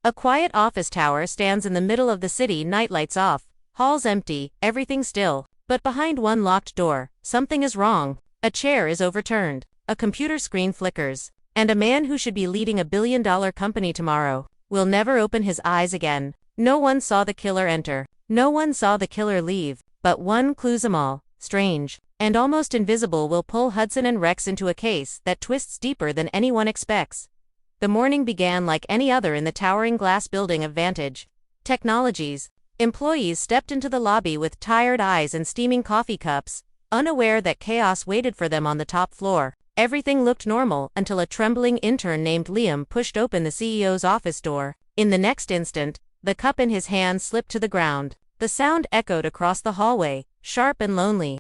A quiet office tower stands in the middle of the city, night lights off, halls empty, everything still. But behind one locked door, something is wrong. A chair is overturned, a computer screen flickers, and a man who should be leading a billion-dollar company tomorrow will never open his eyes again. No one saw the killer enter. No one saw the killer leave, but one clues them all, strange and almost invisible, will pull Hudson and Rex into a case that twists deeper than anyone expects. The morning began like any other in the towering glass building of Vantage Technologies. Employees stepped into the lobby with tired eyes and steaming coffee cups, unaware that chaos waited for them on the top floor. Everything looked normal until a trembling intern named Liam pushed open the CEO's office door. In the next instant, the cup in his hand slipped to the ground. The sound echoed across the hallway, sharp and lonely.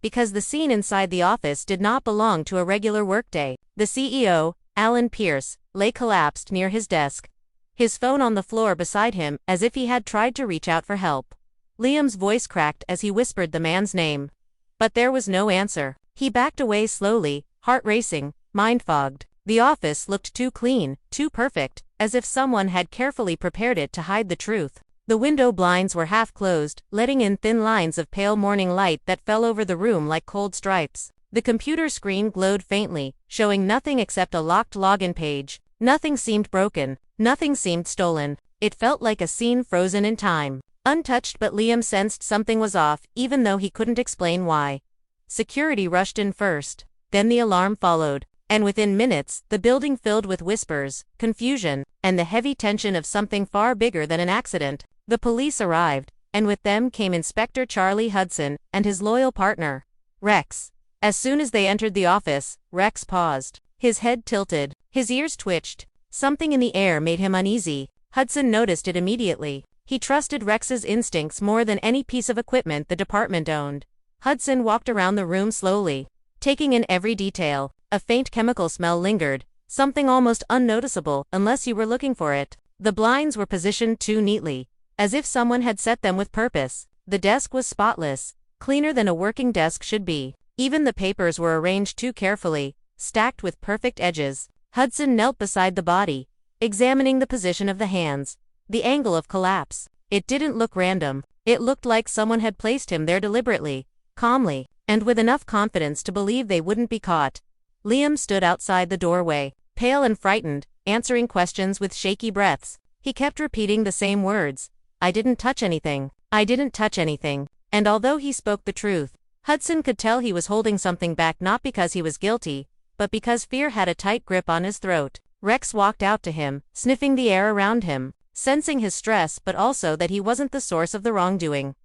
Because the scene inside the office did not belong to a regular workday. The CEO, Alan Pierce, lay collapsed near his desk, his phone on the floor beside him, as if he had tried to reach out for help. Liam's voice cracked as he whispered the man's name. But there was no answer. He backed away slowly, heart racing, mind fogged. The office looked too clean, too perfect, as if someone had carefully prepared it to hide the truth. The window blinds were half closed, letting in thin lines of pale morning light that fell over the room like cold stripes. The computer screen glowed faintly, showing nothing except a locked login page. Nothing seemed broken. Nothing seemed stolen. It felt like a scene frozen in time. Untouched, but Liam sensed something was off, even though he couldn't explain why. Security rushed in first. Then the alarm followed. And within minutes, the building filled with whispers, confusion, and the heavy tension of something far bigger than an accident. The police arrived, and with them came Inspector Charlie Hudson and his loyal partner, Rex. As soon as they entered the office, Rex paused. His head tilted. His ears twitched. Something in the air made him uneasy. Hudson noticed it immediately. He trusted Rex's instincts more than any piece of equipment the department owned. Hudson walked around the room slowly, taking in every detail. A faint chemical smell lingered, something almost unnoticeable unless you were looking for it. The blinds were positioned too neatly, as if someone had set them with purpose. The desk was spotless, cleaner than a working desk should be. Even the papers were arranged too carefully, stacked with perfect edges. Hudson knelt beside the body, examining the position of the hands, the angle of collapse. It didn't look random. It looked like someone had placed him there deliberately, calmly, and with enough confidence to believe they wouldn't be caught. Liam stood outside the doorway, pale and frightened, answering questions with shaky breaths. He kept repeating the same words. I didn't touch anything. I didn't touch anything. And although he spoke the truth, Hudson could tell he was holding something back, not because he was guilty, but because fear had a tight grip on his throat. Rex walked out to him, sniffing the air around him, sensing his stress but also that he wasn't the source of the wrongdoing.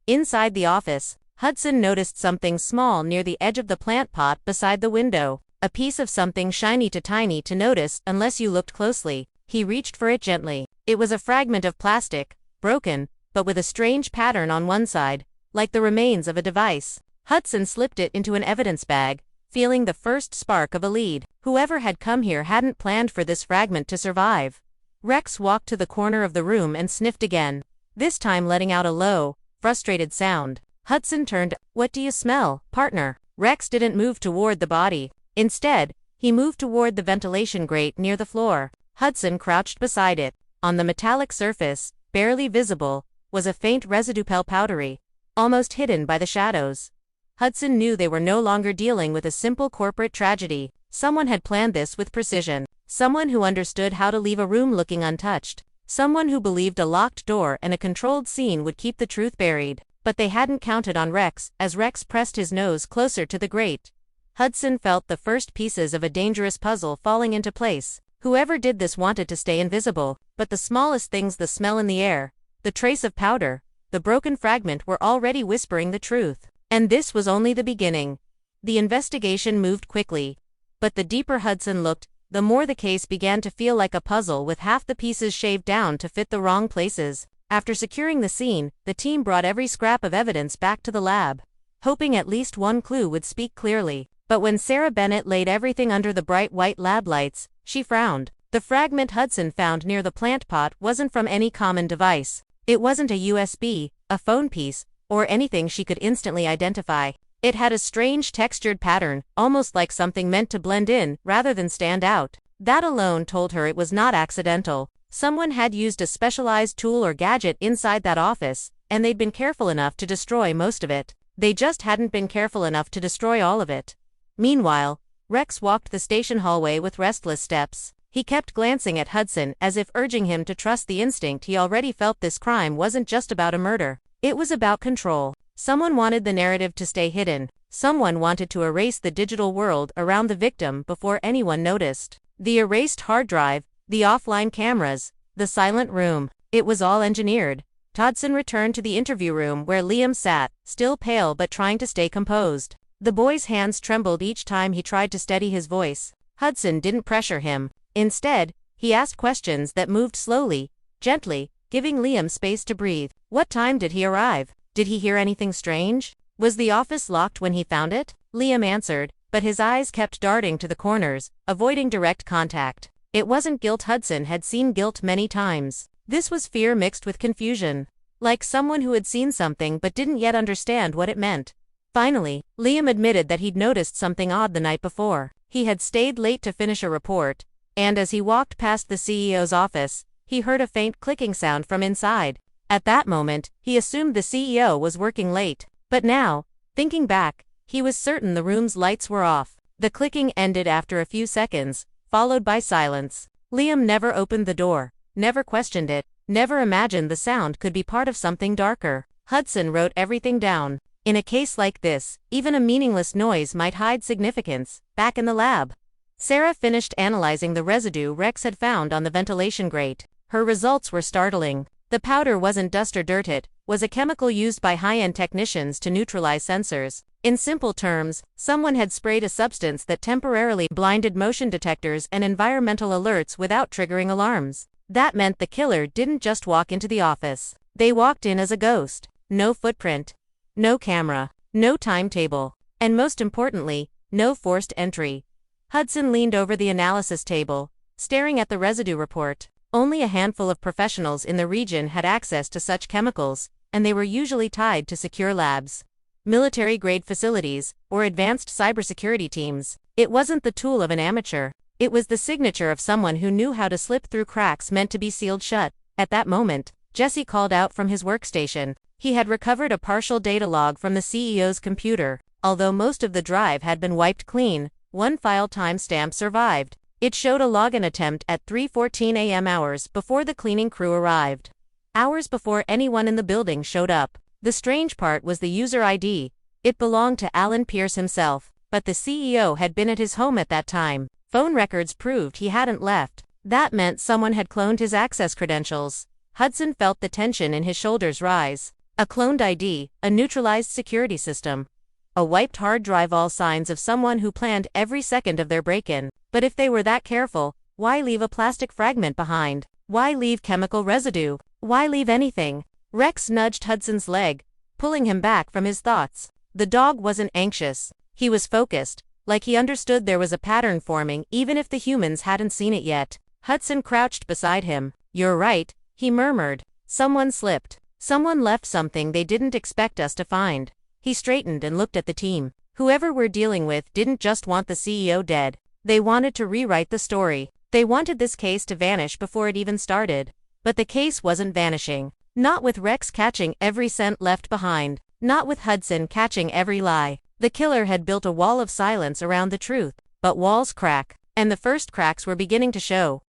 Inside the office, Hudson noticed something small near the edge of the plant pot beside the window, a piece of something shiny too tiny to notice unless you looked closely. He reached for it gently. It was a fragment of plastic, broken, but with a strange pattern on one side, like the remains of a device. Hudson slipped it into an evidence bag, feeling the first spark of a lead. Whoever had come here hadn't planned for this fragment to survive. Rex walked to the corner of the room and sniffed again, this time letting out a low, frustrated sound. Hudson turned. What do you smell, partner? Rex didn't move toward the body. Instead, he moved toward the ventilation grate near the floor. Hudson crouched beside it. On the metallic surface, barely visible, was a faint residue, pale powdery, almost hidden by the shadows. Hudson knew they were no longer dealing with a simple corporate tragedy. Someone had planned this with precision. Someone who understood how to leave a room looking untouched. Someone who believed a locked door and a controlled scene would keep the truth buried. But they hadn't counted on Rex. As Rex pressed his nose closer to the grate, Hudson felt the first pieces of a dangerous puzzle falling into place. Whoever did this wanted to stay invisible, but the smallest things, the smell in the air, the trace of powder, the broken fragment, were already whispering the truth. And this was only the beginning. The investigation moved quickly, but the deeper Hudson looked, the more the case began to feel like a puzzle with half the pieces shaved down to fit the wrong places. After securing the scene, the team brought every scrap of evidence back to the lab, hoping at least one clue would speak clearly. But when Sarah Bennett laid everything under the bright white lab lights, she frowned. The fragment Hudson found near the plant pot wasn't from any common device. It wasn't a USB, a phone piece, or anything she could instantly identify. It had a strange textured pattern, almost like something meant to blend in rather than stand out. That alone told her it was not accidental. Someone had used a specialized tool or gadget inside that office, and they'd been careful enough to destroy most of it. They just hadn't been careful enough to destroy all of it. Meanwhile, Rex walked the station hallway with restless steps. He kept glancing at Hudson as if urging him to trust the instinct he already felt. This crime wasn't just about a murder. It was about control. Someone wanted the narrative to stay hidden. Someone wanted to erase the digital world around the victim before anyone noticed. The erased hard drive, the offline cameras, the silent room. It was all engineered. Hudson returned to the interview room where Liam sat, still pale but trying to stay composed. The boy's hands trembled each time he tried to steady his voice. Hudson didn't pressure him. Instead, he asked questions that moved slowly, gently, giving Liam space to breathe. What time did he arrive? Did he hear anything strange? Was the office locked when he found it? Liam answered, but his eyes kept darting to the corners, avoiding direct contact. It wasn't guilt. Hudson had seen guilt many times. This was fear mixed with confusion. Like someone who had seen something but didn't yet understand what it meant. Finally, Liam admitted that he'd noticed something odd the night before. He had stayed late to finish a report, and as he walked past the CEO's office, he heard a faint clicking sound from inside. At that moment, he assumed the CEO was working late. But now, thinking back, he was certain the room's lights were off. The clicking ended after a few seconds, followed by silence. Liam never opened the door, never questioned it, never imagined the sound could be part of something darker. Hudson wrote everything down. In a case like this, even a meaningless noise might hide significance. Back in the lab, Sarah finished analyzing the residue Rex had found on the ventilation grate. Her results were startling. The powder wasn't dust or dirt, it was a chemical used by high-end technicians to neutralize sensors. In simple terms, someone had sprayed a substance that temporarily blinded motion detectors and environmental alerts without triggering alarms. That meant the killer didn't just walk into the office. They walked in as a ghost. No footprint, no camera, no timetable, and most importantly, no forced entry. Hudson leaned over the analysis table, staring at the residue report. Only a handful of professionals in the region had access to such chemicals, and they were usually tied to secure labs, military-grade facilities, or advanced cybersecurity teams. It wasn't the tool of an amateur. It was the signature of someone who knew how to slip through cracks meant to be sealed shut. At that moment, Jesse called out from his workstation. He had recovered a partial data log from the CEO's computer. Although most of the drive had been wiped clean, one file timestamp survived. It showed a login attempt at 3:14 a.m. hours before the cleaning crew arrived. Hours before anyone in the building showed up. The strange part was the user ID. It belonged to Alan Pierce himself, but the CEO had been at his home at that time. Phone records proved he hadn't left. That meant someone had cloned his access credentials. Hudson felt the tension in his shoulders rise. A cloned ID, a neutralized security system, a wiped hard drive, all signs of someone who planned every second of their break-in. But if they were that careful, why leave a plastic fragment behind? Why leave chemical residue? Why leave anything? Rex nudged Hudson's leg, pulling him back from his thoughts. The dog wasn't anxious. He was focused, like he understood there was a pattern forming even if the humans hadn't seen it yet. Hudson crouched beside him. "You're right," he murmured. "Someone slipped. Someone left something they didn't expect us to find." He straightened and looked at the team. Whoever we're dealing with didn't just want the CEO dead. They wanted to rewrite the story. They wanted this case to vanish before it even started. But the case wasn't vanishing. Not with Rex catching every scent left behind. Not with Hudson catching every lie. The killer had built a wall of silence around the truth. But walls crack, and the first cracks were beginning to show.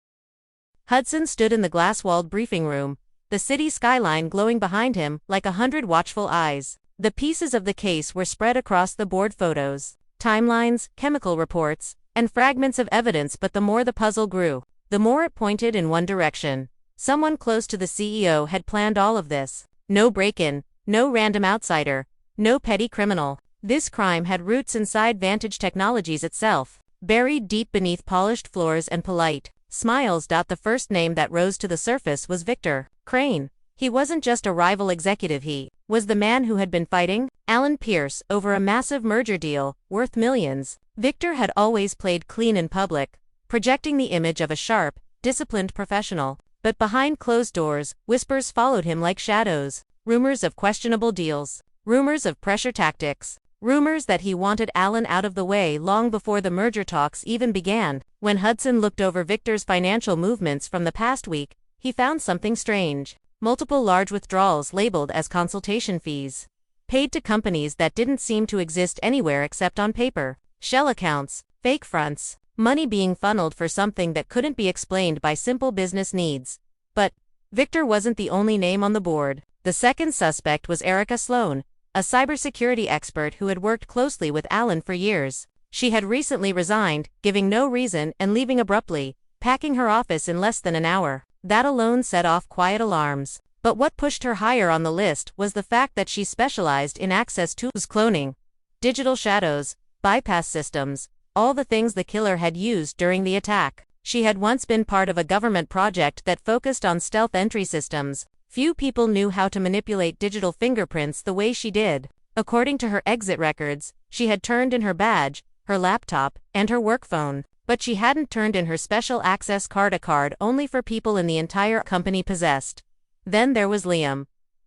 Hudson stood in the glass-walled briefing room, the city skyline glowing behind him like 100 watchful eyes. The pieces of the case were spread across the board: photos, timelines, chemical reports, and fragments of evidence. But the more the puzzle grew, the more it pointed in one direction. Someone close to the CEO had planned all of this. No break-in, no random outsider, no petty criminal. This crime had roots inside Vantage Technologies itself, buried deep beneath polished floors and polite smiles. The first name that rose to the surface was Victor Crane. He wasn't just a rival executive, he was the man who had been fighting Alan Pierce over a massive merger deal worth millions. Victor had always played clean in public, projecting the image of a sharp, disciplined professional. But behind closed doors, whispers followed him like shadows. Rumors of questionable deals, rumors of pressure tactics, rumors that he wanted Alan out of the way long before the merger talks even began. When Hudson looked over Victor's financial movements from the past week, he found something strange. Multiple large withdrawals labeled as consultation fees. Paid to companies that didn't seem to exist anywhere except on paper. Shell accounts, fake fronts, money being funneled for something that couldn't be explained by simple business needs. But Victor wasn't the only name on the board. The second suspect was Erica Sloan, a cybersecurity expert who had worked closely with Alan for years. She had recently resigned, giving no reason and leaving abruptly, packing her office in less than an hour. That alone set off quiet alarms. But what pushed her higher on the list was the fact that she specialized in access tools, cloning, digital shadows, bypass systems, all the things the killer had used during the attack. She had once been part of a government project that focused on stealth entry systems. Few people knew how to manipulate digital fingerprints the way she did. According to her exit records, she had turned in her badge, her laptop, and her work phone. But she hadn't turned in her special access card, a card only for people in the entire company possessed. Then there was Liam.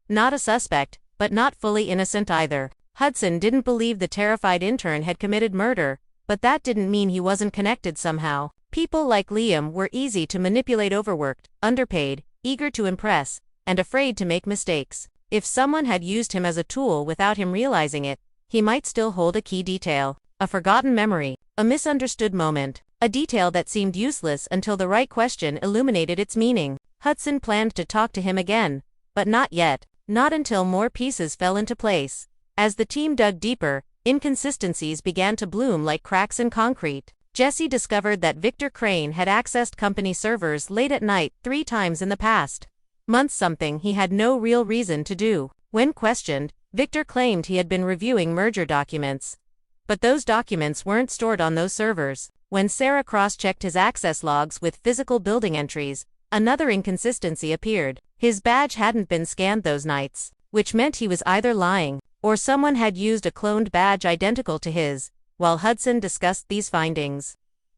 Not a suspect, but not fully innocent either. Hudson didn't believe the terrified intern had committed murder, but that didn't mean he wasn't connected somehow. People like Liam were easy to manipulate, overworked, underpaid, eager to impress, and afraid to make mistakes. If someone had used him as a tool without him realizing it, he might still hold a key detail, a forgotten memory, a misunderstood moment, a detail that seemed useless until the right question illuminated its meaning. Hudson planned to talk to him again, but not yet, not until more pieces fell into place. As the team dug deeper, inconsistencies began to bloom like cracks in concrete. Jesse discovered that Victor Crane had accessed company servers late at night 3 times in the past months, something he had no real reason to do. When questioned, Victor claimed he had been reviewing merger documents. But those documents weren't stored on those servers. When Sarah cross-checked his access logs with physical building entries, another inconsistency appeared. His badge hadn't been scanned those nights, which meant he was either lying, or someone had used a cloned badge identical to his. While Hudson discussed these findings,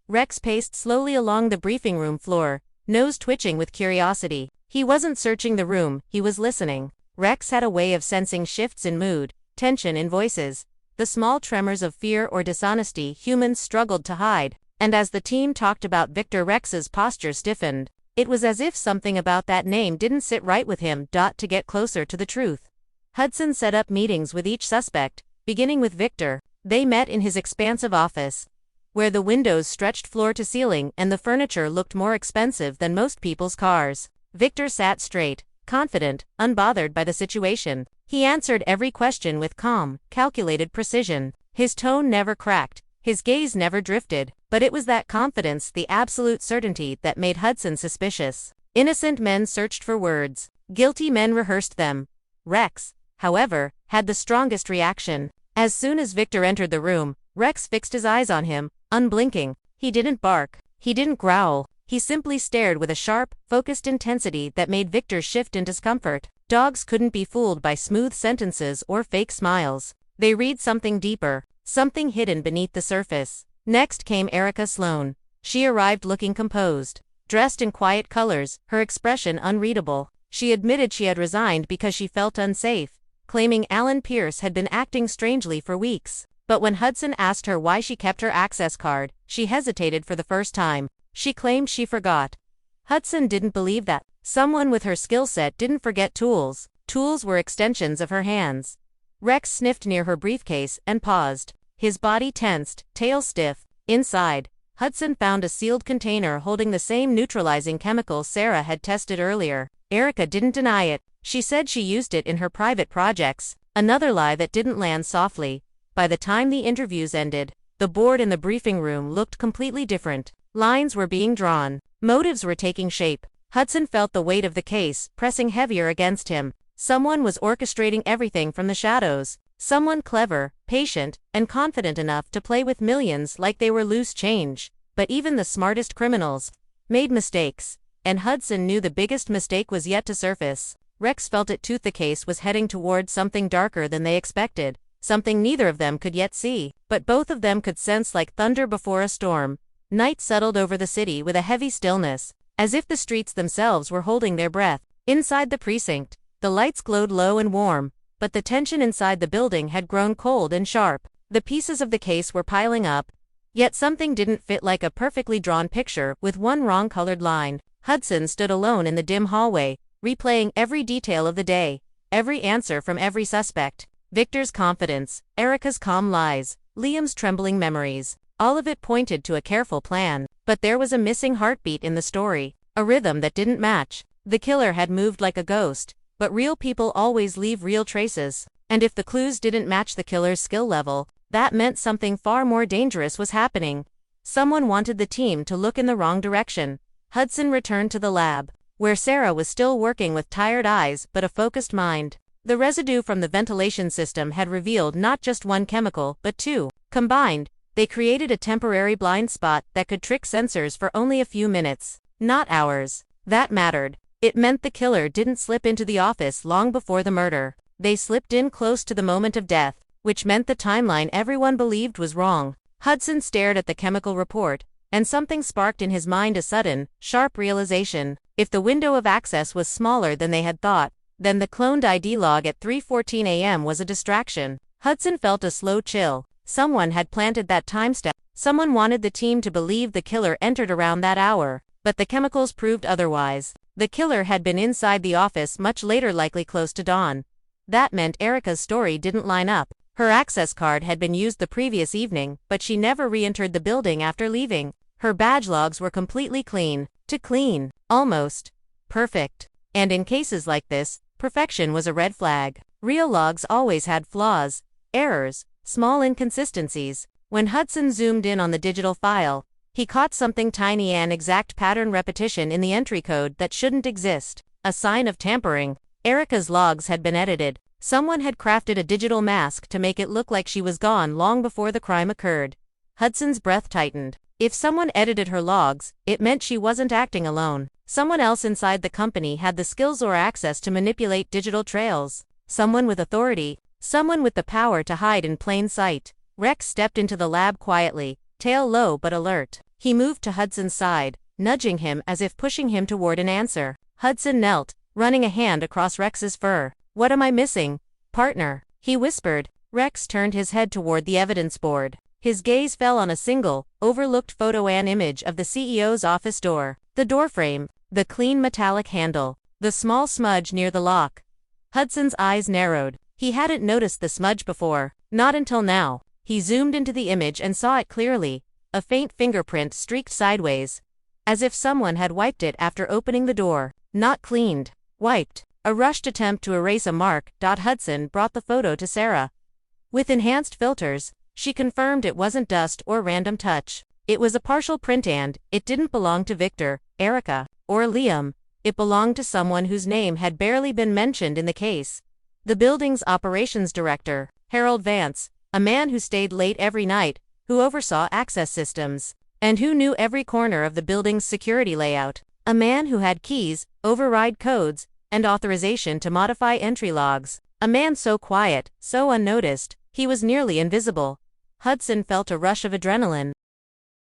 Rex paced slowly along the briefing room floor, nose twitching with curiosity. He wasn't searching the room, he was listening. Rex had a way of sensing shifts in mood, tension in voices, the small tremors of fear or dishonesty humans struggled to hide. And as the team talked about Victor, Rex's posture stiffened. It was as if something about that name didn't sit right with him. To get closer to the truth, Hudson set up meetings with each suspect, beginning with Victor. They met in his expansive office, where the windows stretched floor to ceiling and the furniture looked more expensive than most people's cars. Victor sat straight, confident, unbothered by the situation. He answered every question with calm, calculated precision. His tone never cracked, his gaze never drifted, but it was that confidence, the absolute certainty, that made Hudson suspicious. Innocent men searched for words. Guilty men rehearsed them. Rex, however, had the strongest reaction. As soon as Victor entered the room, Rex fixed his eyes on him, unblinking. He didn't bark. He didn't growl. He simply stared with a sharp, focused intensity that made Victor shift in discomfort. Dogs couldn't be fooled by smooth sentences or fake smiles. They read something deeper, something hidden beneath the surface. Next came Erica Sloan. She arrived looking composed, dressed in quiet colors, her expression unreadable. She admitted she had resigned because she felt unsafe, claiming Alan Pierce had been acting strangely for weeks. But when Hudson asked her why she kept her access card, she hesitated for the first time. She claimed she forgot. Hudson didn't believe that. Someone with her skill set didn't forget tools. Tools were extensions of her hands. Rex sniffed near her briefcase and paused. His body tensed, tail stiff. Inside, Hudson found a sealed container holding the same neutralizing chemical Sarah had tested earlier. Erica didn't deny it. She said she used it in her private projects. Another lie that didn't land softly. By the time the interviews ended, the board in the briefing room looked completely different. Lines were being drawn. Motives were taking shape. Hudson felt the weight of the case pressing heavier against him. Someone was orchestrating everything from the shadows. Someone clever, patient, and confident enough to play with millions like they were loose change. But even the smartest criminals made mistakes. And Hudson knew the biggest mistake was yet to surface. Rex felt it too. The case was heading toward something darker than they expected. Something neither of them could yet see, but both of them could sense like thunder before a storm. Night settled over the city with a heavy stillness, as if the streets themselves were holding their breath. Inside the precinct, the lights glowed low and warm, but the tension inside the building had grown cold and sharp. The pieces of the case were piling up, yet something didn't fit, like a perfectly drawn picture with one wrong colored line. Hudson stood alone in the dim hallway, replaying every detail of the day, every answer from every suspect. Victor's confidence, Erica's calm lies, Liam's trembling memories. All of it pointed to a careful plan. But there was a missing heartbeat in the story, a rhythm that didn't match. The killer had moved like a ghost, but real people always leave real traces. And if the clues didn't match the killer's skill level, that meant something far more dangerous was happening. Someone wanted the team to look in the wrong direction. Hudson returned to the lab, where Sarah was still working with tired eyes but a focused mind. The residue from the ventilation system had revealed not just one chemical, but two. Combined, they created a temporary blind spot that could trick sensors for only a few minutes, not hours. That mattered. It meant the killer didn't slip into the office long before the murder. They slipped in close to the moment of death, which meant the timeline everyone believed was wrong. Hudson stared at the chemical report, and something sparked in his mind, a sudden, sharp realization. If the window of access was smaller than they had thought, then the cloned ID log at 3:14 a.m. was a distraction. Hudson felt a slow chill. Someone had planted that timestamp. Someone wanted the team to believe the killer entered around that hour, but the chemicals proved otherwise. The killer had been inside the office much later, likely close to dawn. That meant Erica's story didn't line up. Her access card had been used the previous evening, but she never re-entered the building after leaving. Her badge logs were completely clean. To clean. Almost. Perfect. And in cases like this, perfection was a red flag. Real logs always had flaws, errors, small inconsistencies. When Hudson zoomed in on the digital file, he caught something tiny, an exact pattern repetition in the entry code that shouldn't exist. A sign of tampering. Erica's logs had been edited. Someone had crafted a digital mask to make it look like she was gone long before the crime occurred. Hudson's breath tightened. If someone edited her logs, it meant she wasn't acting alone. Someone else inside the company had the skills or access to manipulate digital trails. Someone with authority. Someone with the power to hide in plain sight. Rex stepped into the lab quietly, tail low but alert. He moved to Hudson's side, nudging him as if pushing him toward an answer. Hudson knelt, running a hand across Rex's fur. "What am I missing, partner?" he whispered. Rex turned his head toward the evidence board. His gaze fell on a single, overlooked photo, an image of the CEO's office door. The doorframe, the clean metallic handle, the small smudge near the lock. Hudson's eyes narrowed. He hadn't noticed the smudge before, not until now. He zoomed into the image and saw it clearly. A faint fingerprint streaked sideways, as if someone had wiped it after opening the door. Not cleaned, wiped. A rushed attempt to erase a mark. Hudson brought the photo to Sarah. With enhanced filters, she confirmed it wasn't dust or random touch. It was a partial print, and it didn't belong to Victor, Erica, or Liam. It belonged to someone whose name had barely been mentioned in the case. The building's operations director, Harold Vance, a man who stayed late every night, who oversaw access systems, and who knew every corner of the building's security layout. A man who had keys, override codes, and authorization to modify entry logs. A man so quiet, so unnoticed, he was nearly invisible. Hudson felt a rush of adrenaline.